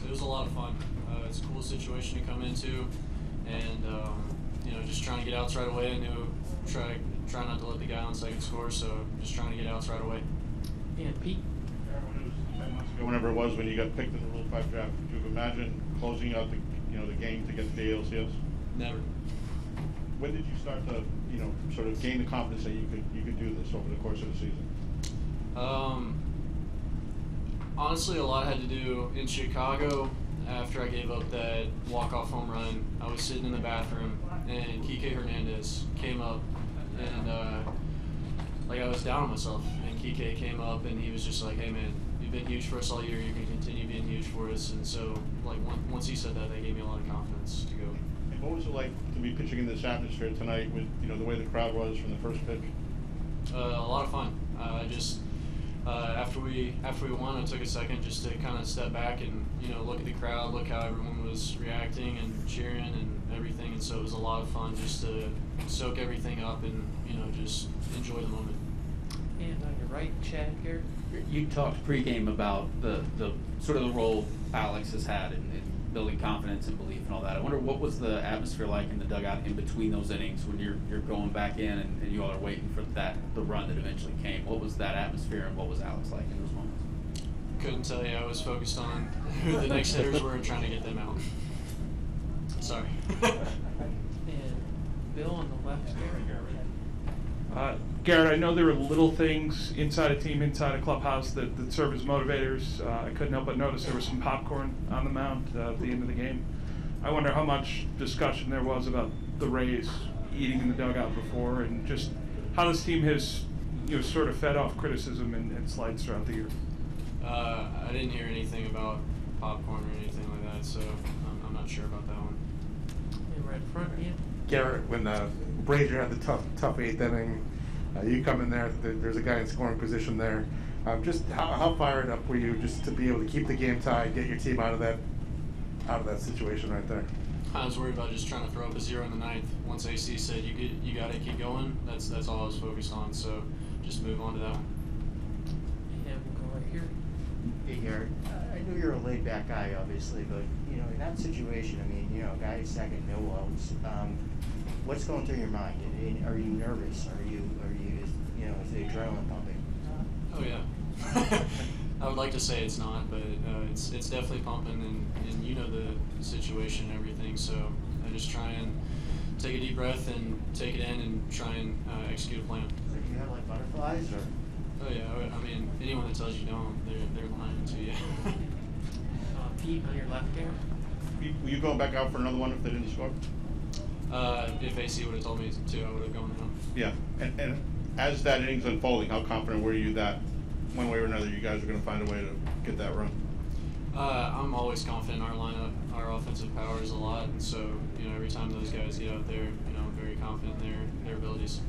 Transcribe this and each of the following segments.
it was a lot of fun. It's a cool situation to come into, and you know, just trying to get outs right away. I knew try not to let the guy on second score, so just trying to get outs right away. And Pete, whenever it was when you got picked in the Rule 5 draft, could you imagine closing out the game to get the ALCS? Never. When did you start to sort of gain the confidence that you could do this over the course of the season? Honestly, a lot had to do in Chicago. After I gave up that walk-off home run, I was sitting in the bathroom, and Kike Hernandez came up, and like I was down on myself, and Kike came up, and he was just like, "Hey man, you've been huge for us all year. You can continue being huge for us." And so, like once he said that, they gave me a lot of confidence to go. And what was it like to be pitching in this atmosphere tonight with the way the crowd was from the first pitch? A lot of fun. After we won, I took a second just to kind of step back and look at the crowd, look how everyone was reacting and cheering and everything. And so it was a lot of fun just to soak everything up and just enjoy the moment. and on your right, Chad here. You talked pregame about the sort of the role Alex has had in building confidence and belief and all that. I wonder what was the atmosphere like in the dugout in between those innings when you're going back in and you all are waiting for the run that eventually came. What was that atmosphere and what was Alex like in those moments? Couldn't tell you. I was focused on who the next hitters were and trying to get them out. Sorry. And Bill on the left there. Garrett, I know there were little things inside a team, inside a clubhouse that serve as motivators. I couldn't help but notice there was some popcorn on the mound at the end of the game. I wonder how much discussion there was about the Rays eating in the dugout before, and just how this team has sort of fed off criticism and slights throughout the year. I didn't hear anything about popcorn or anything like that, so I'm not sure about that one. And right front, Ian. Garrett, when Brazier had the tough eighth inning, you come in there, there's a guy in scoring position there. Just how fired up were you just to be able to keep the game tied, get your team out of that situation right there? I was worried about just trying to throw up a 0 in the ninth. Once AC said you got to keep going, that's all I was focused on. So just move on to that one. And we'll go right here. Hey Garrett, I know you're a laid-back guy, obviously, but in that situation, I mean, guy second, no outs. What's going through your mind? Are you nervous? Are you is the adrenaline pumping? Oh yeah. I would like to say it's not, but it's definitely pumping, and you know the situation and everything. So I just try and take a deep breath and take it in and try and execute a plan. So do you have like butterflies or? Oh yeah, I mean anyone that tells you don't, they're lying to you. Pete on your left there. Were you going back out for another one if they didn't score? If AC would have told me to, I would have gone down. Yeah, and as that inning's unfolding, how confident were you that one way or another you guys were going to find a way to get that run? I'm always confident in our lineup. Our offensive power is a lot, and so every time those guys get out there, I'm very confident in their abilities.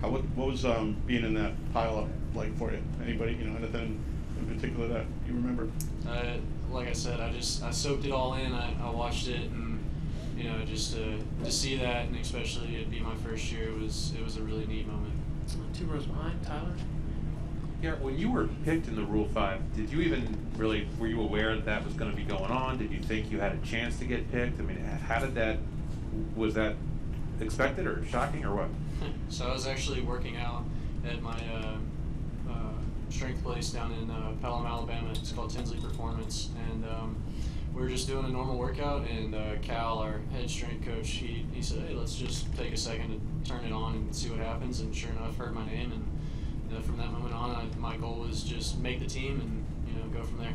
What was being in that pile up like for you? Anybody, anything in particular that you remember? Like I said, I soaked it all in. I watched it, and just to see that, and especially it be my first year, it was a really neat moment. 2 rows behind, Tyler. Yeah, when you were picked in the Rule 5, did you even really, were you aware that was going to be going on? Did you think you had a chance to get picked? I mean, how did that, was that expected or shocking or what? So I was actually working out at my strength place down in Pelham, Alabama. It's called Tinsley Performance, and we were just doing a normal workout, and Cal, our head strength coach, he said, hey, let's just take a second to turn it on and see what happens, and sure enough, heard my name, and from that moment on, my goal was just make the team and go from there.